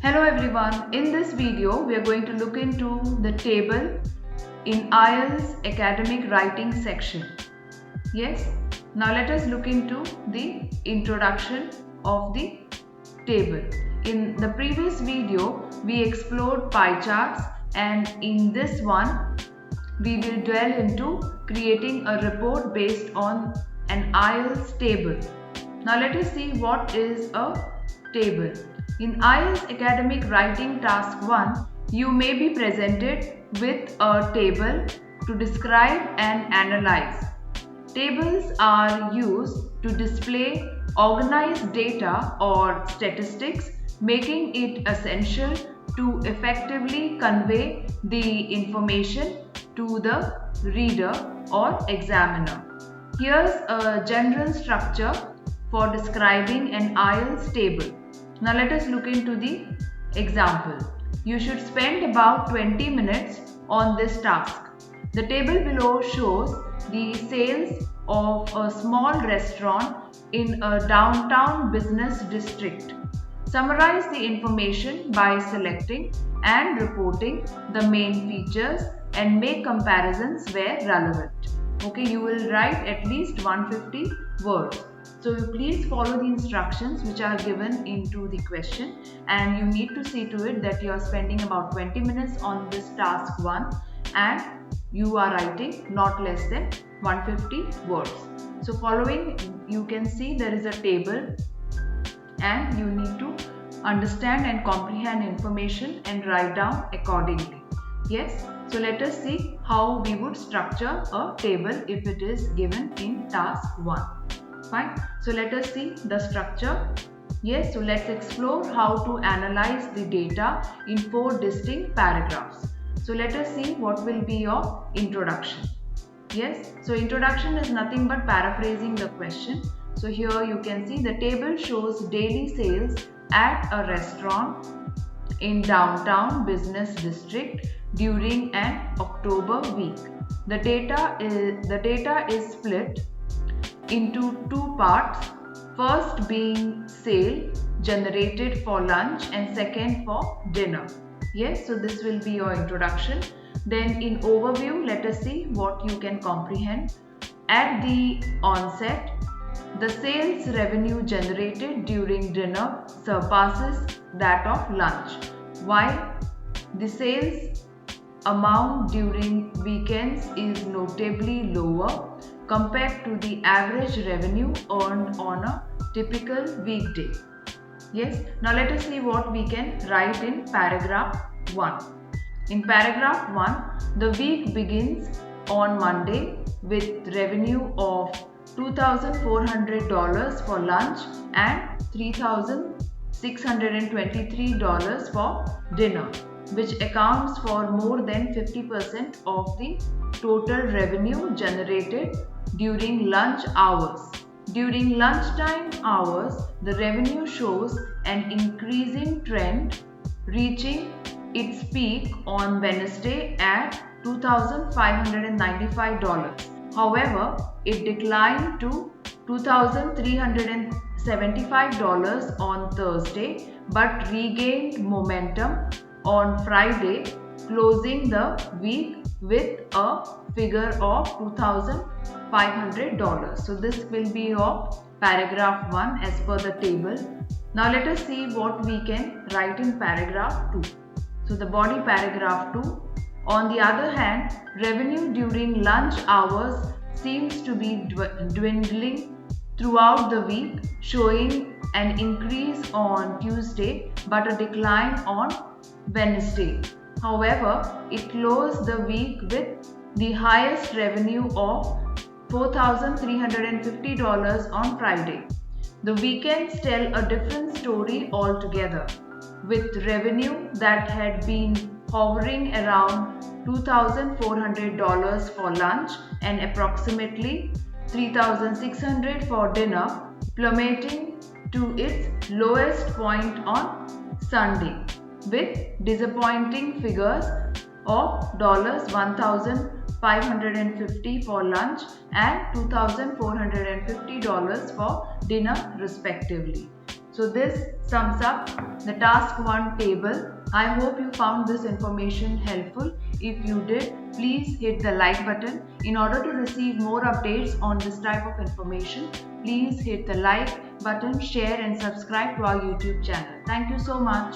Hello everyone, in this video we are going to look into the table in IELTS academic writing section. Yes, now let us look into the introduction of the table. In the previous video we explored pie charts, and in this one we will delve into creating a report based on an IELTS table. Now let us see what is a table. In IELTS Academic Writing Task 1, you may be presented with a table to describe and analyze. Tables are used to display organized data or statistics, making it essential to effectively convey the information to the reader or examiner. Here's a general structure for describing an IELTS table. Now let us look into the example. You should spend about 20 minutes on this task. The table below shows the sales of a small restaurant in a downtown business district. Summarize the information by selecting and reporting the main features and make comparisons where relevant. Okay, you will write at least 150 words. So please follow the instructions which are given into the question, and you need to see to it that you are spending about 20 minutes on this task 1 and you are writing not less than 150 words. So following, you can see there is a table and you need to understand and comprehend information and write down accordingly. Yes, so let us see how we would structure a table if it is given in task 1. Fine. So let us see the structure. Yes, so let's explore how to analyze the data in 4 distinct paragraphs. So let us see what will be your introduction. Yes, so introduction is nothing but paraphrasing the question. So here you can see the table shows daily sales at a restaurant in downtown business district during an October week. The data is split into 2 parts, first being sale generated for lunch and second for dinner. Yes, so this will be your introduction. Then in overview, let us see what you can comprehend. At the onset, the sales revenue generated during dinner surpasses that of lunch, while the sales amount during weekends is notably lower compared to the average revenue earned on a typical weekday. Yes, now let us see what we can write in paragraph 1. In paragraph 1, the week begins on Monday with revenue of $2,400 for lunch and $3,623 for dinner, which accounts for more than 50% of the total revenue generated during lunch hours. During lunchtime hours, the revenue shows an increasing trend, reaching its peak on Wednesday at $2,595. However, it declined to $2,375 on Thursday but regained momentum on Friday, closing the week with a figure of $2,500. So this will be your paragraph 1 as per the table. Now let us see what we can write in paragraph 2. So the body paragraph 2. On the other hand, revenue during lunch hours seems to be dwindling throughout the week, showing an increase on Tuesday but a decline on Wednesday. However, it closed the week with the highest revenue of $4,350 on Friday. The weekends tell a different story altogether, with revenue that had been hovering around $2,400 for lunch and approximately $3,600 for dinner, plummeting to its lowest point on Sunday, with disappointing figures of $1,550 for lunch and $2,450 for dinner respectively. So this sums up the task 1 table. I hope you found this information helpful. If you did, please hit the like button. In order to receive more updates on this type of information, please hit the like button, share and subscribe to our YouTube channel. Thank you so much.